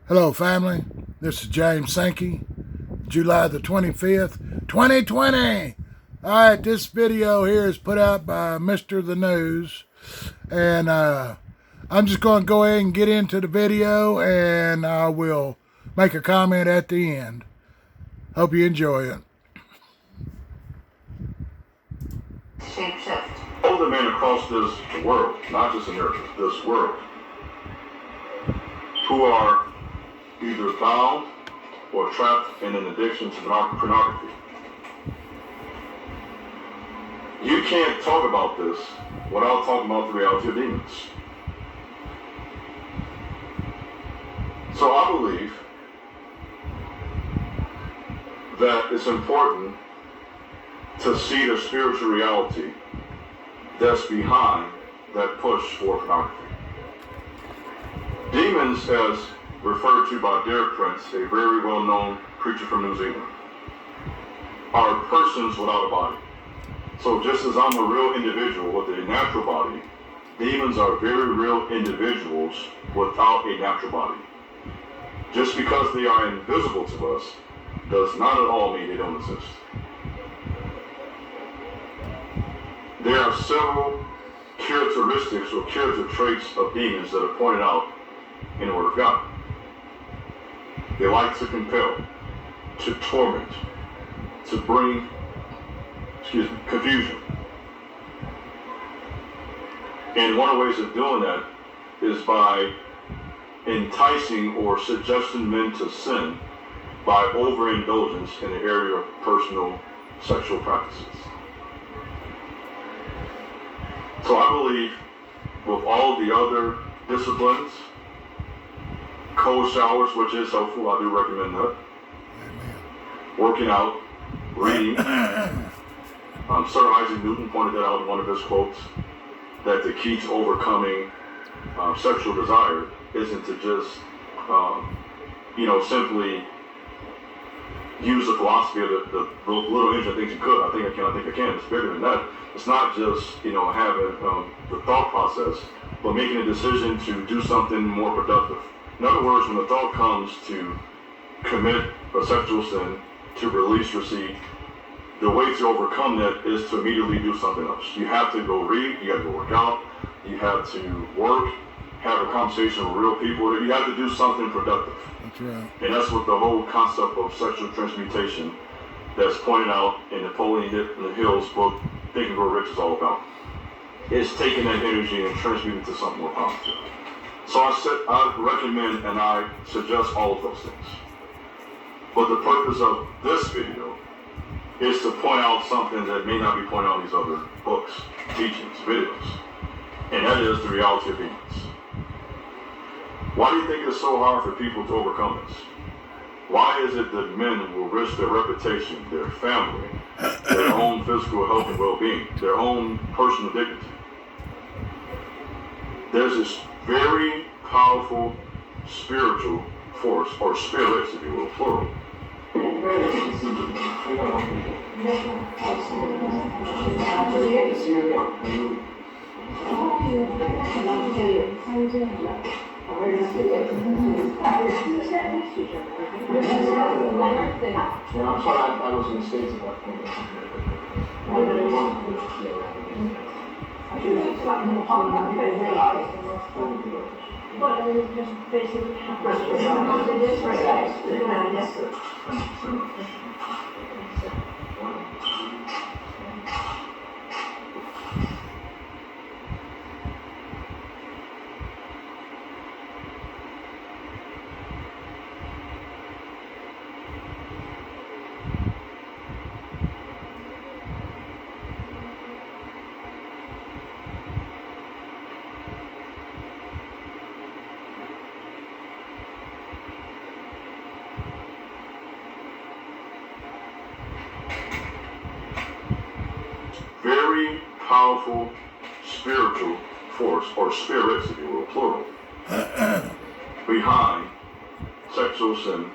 Hello, family. This is James Sankey, July the 25th, 2020. All right, this video here is put out by Mr. The News, and I'm just going to go ahead and get into the video, and I will make a comment at the end. Hope you enjoy it. Shapeshift. All the men across this world, not just America, this world, who are either bound or trapped in an addiction to pornography. You can't talk about this without talking about the reality of demons. So I believe that it's important to see the spiritual reality that's behind that push for pornography. Demons, as referred to by Derek Prince, a very well-known preacher from New Zealand, are persons without a body. So just as I'm a real individual with a natural body, demons are very real individuals without a natural body. Just because they are invisible to us does not at all mean they don't exist. There are several characteristics or character traits of demons that are pointed out in the Word of God. They like to compel, to torment, to bring, confusion. And one of the ways of doing that is by enticing or suggesting men to sin by overindulgence in the area of personal sexual practices. So I believe with all the other disciplines, cold showers, which is helpful, I do recommend that. Working out, reading. Sir Isaac Newton pointed that out in one of his quotes, that the key to overcoming sexual desire isn't to just, simply use the philosophy of the little engine things you could. I think I can. It's bigger than that. It's not just, having the thought process, but making a decision to do something more productive. In other words, when the thought comes to commit a sexual sin, to release your seed, the way to overcome that is to immediately do something else. You have to go read, you have to work out, you have to work, have a conversation with real people. You have to do something productive. That's right. And that's what the whole concept of sexual transmutation that's pointed out in Napoleon Hill's book, Think and Grow Rich, is all about. It's taking that energy and transmuting it to something more positive. So I recommend and I suggest all of those things. But the purpose of this video is to point out something that may not be pointed out in these other books, teachings, videos. And that is the reality of demons. Why do you think it's so hard for people to overcome this? Why is it that men will risk their reputation, their family, their own physical health and well-being, their own personal dignity? There's this very powerful spiritual force, or spirits, if you will, plural. I was in the States at that point. But it just basically very powerful spiritual force, or spirits, if you will, plural, behind sexual sin,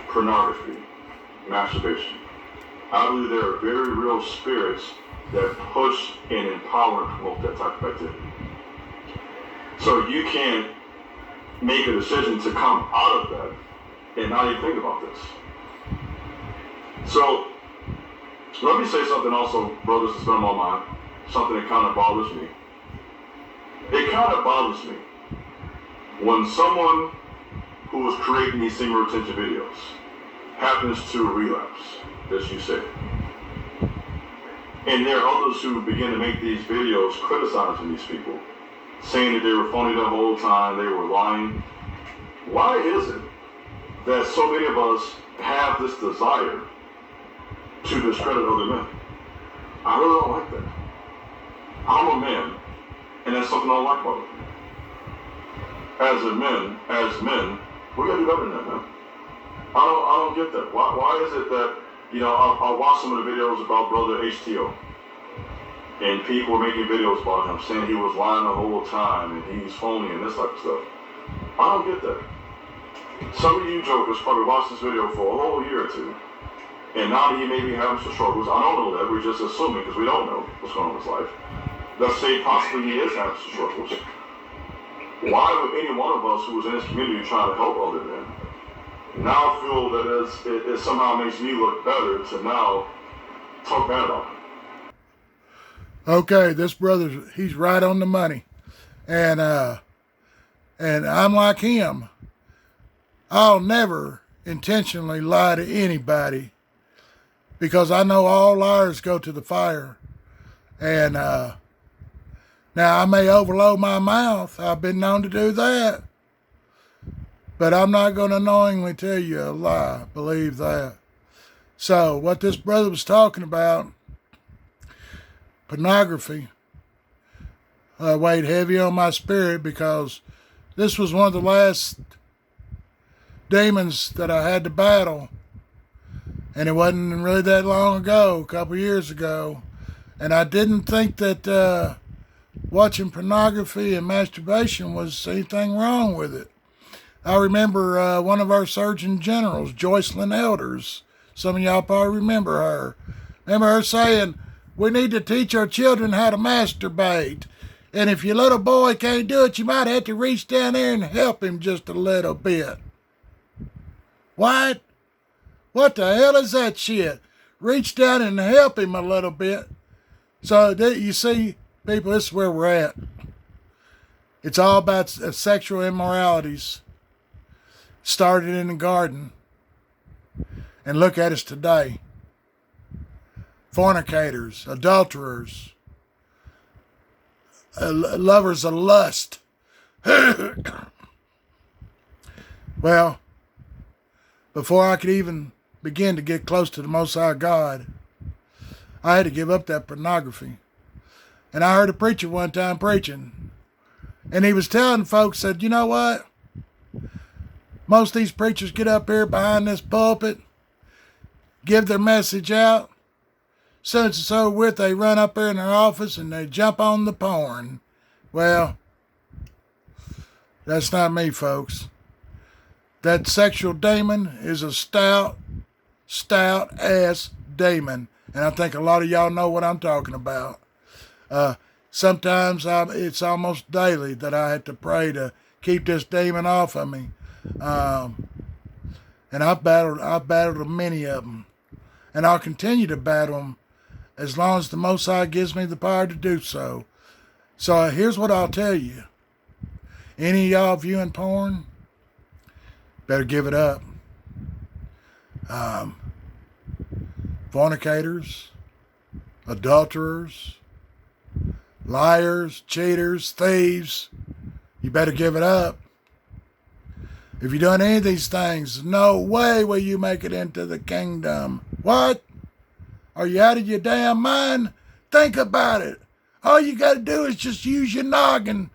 pornography, masturbation. I believe there are very real spirits that push and empower and promote that type of activity. So you can't make a decision to come out of that and not even think about this. So, let me say something also, brothers, that's been on my mind. Something that kind of bothers me. It kind of bothers me when someone who is creating these single retention videos happens to relapse, as you say. And there are others who begin to make these videos criticizing these people, saying that they were phony the whole time, they were lying. Why is it that so many of us have this desire to discredit other men? I really don't like that. I'm a man, and that's something I don't like about it. As men, we gotta do better than that, man. I don't get that. Why is it that, I watched some of the videos about brother HTO, and people were making videos about him, saying he was lying the whole time, and he's phony, and this type of stuff. I don't get that. Some of you jokers probably watched this video for a whole year or two, and now he may be having some struggles. I don't know that. We're just assuming because we don't know what's going on in his life. Let's say possibly he is having some struggles. Why would any one of us who was in this community trying to help other men now feel that it somehow makes me look better to now talk bad about him? Okay, this brother, he's right on the money. And I'm like him. I'll never intentionally lie to anybody because I know all liars go to the fire. And now I may overload my mouth. I've been known to do that. But I'm not going to knowingly tell you a lie. Believe that. So what this brother was talking about, pornography, weighed heavy on my spirit because this was one of the last demons that I had to battle. And it wasn't really that long ago, a couple years ago. And I didn't think that watching pornography and masturbation was anything wrong with it. I remember one of our Surgeon Generals, Joycelyn Elders. Some of y'all probably remember her. Remember her saying, we need to teach our children how to masturbate. And if your little boy can't do it, you might have to reach down there and help him just a little bit. What? What the hell is that shit? Reach down and help him a little bit. So you see, people, this is where we're at. It's all about sexual immoralities. Started in the garden. And look at us today. Fornicators, adulterers, lovers of lust. Well, before I could even begin to get close to the Most High God, I had to give up that pornography. And I heard a preacher one time preaching, and he was telling folks that, you know what? Most of these preachers get up here behind this pulpit, give their message out. Soon as it's over with, they run up there in their office and they jump on the porn. Well, that's not me, folks. That sexual demon is a stout ass demon. And I think a lot of y'all know what I'm talking about. Sometimes it's almost daily that I have to pray to keep this demon off of me. And I've battled many of them. And I'll continue to battle them as long as the Most High gives me the power to do so. So here's what I'll tell you. Any of y'all viewing porn, better give it up. Fornicators, adulterers, liars, cheaters, thieves, you better give it up. If you've done any of these things, no way will you make it into the kingdom. What? Are you out of your damn mind? Think about it. All you got to do is just use your noggin.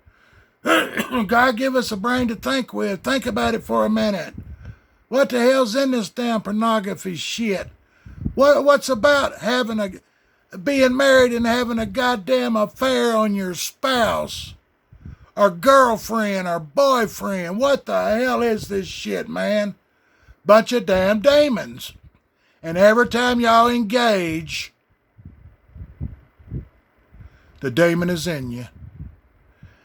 God give us a brain to think with. Think about it for a minute. What the hell's in this damn pornography shit? What's about being married and having a goddamn affair on your spouse? Or girlfriend or boyfriend? What the hell is this shit, man? Bunch of damn demons. And every time y'all engage, the demon is in you.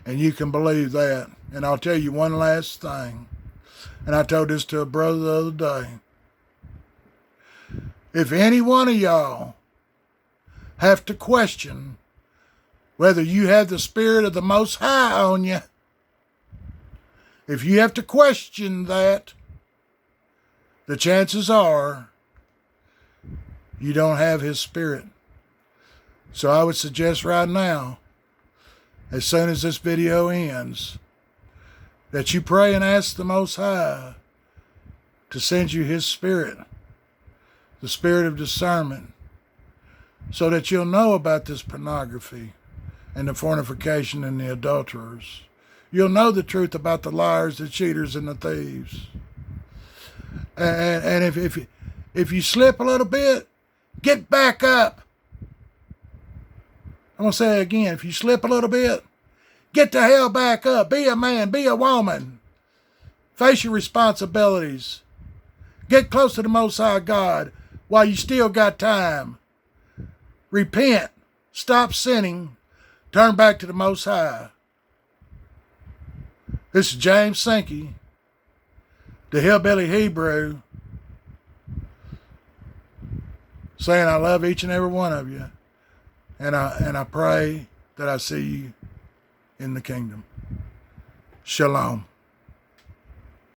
And you can believe that. And I'll tell you one last thing. And I told this to a brother the other day. If any one of y'all have to question whether you have the Spirit of the Most High on you, if you have to question that, the chances are you don't have His Spirit. So I would suggest right now, as soon as this video ends, that you pray and ask the Most High to send you His Spirit, the Spirit of discernment, so that you'll know about this pornography and the fornication and the adulterers. You'll know the truth about the liars, the cheaters, and the thieves. And if you slip a little bit, get back up. I'm going to say it again. If you slip a little bit, get the hell back up. Be a man. Be a woman. Face your responsibilities. Get close to the Most High God while you still got time. Repent. Stop sinning. Turn back to the Most High. This is James Sankey, the Hillbilly Hebrew, saying I love each and every one of you. And I pray that I see you in the kingdom. Shalom.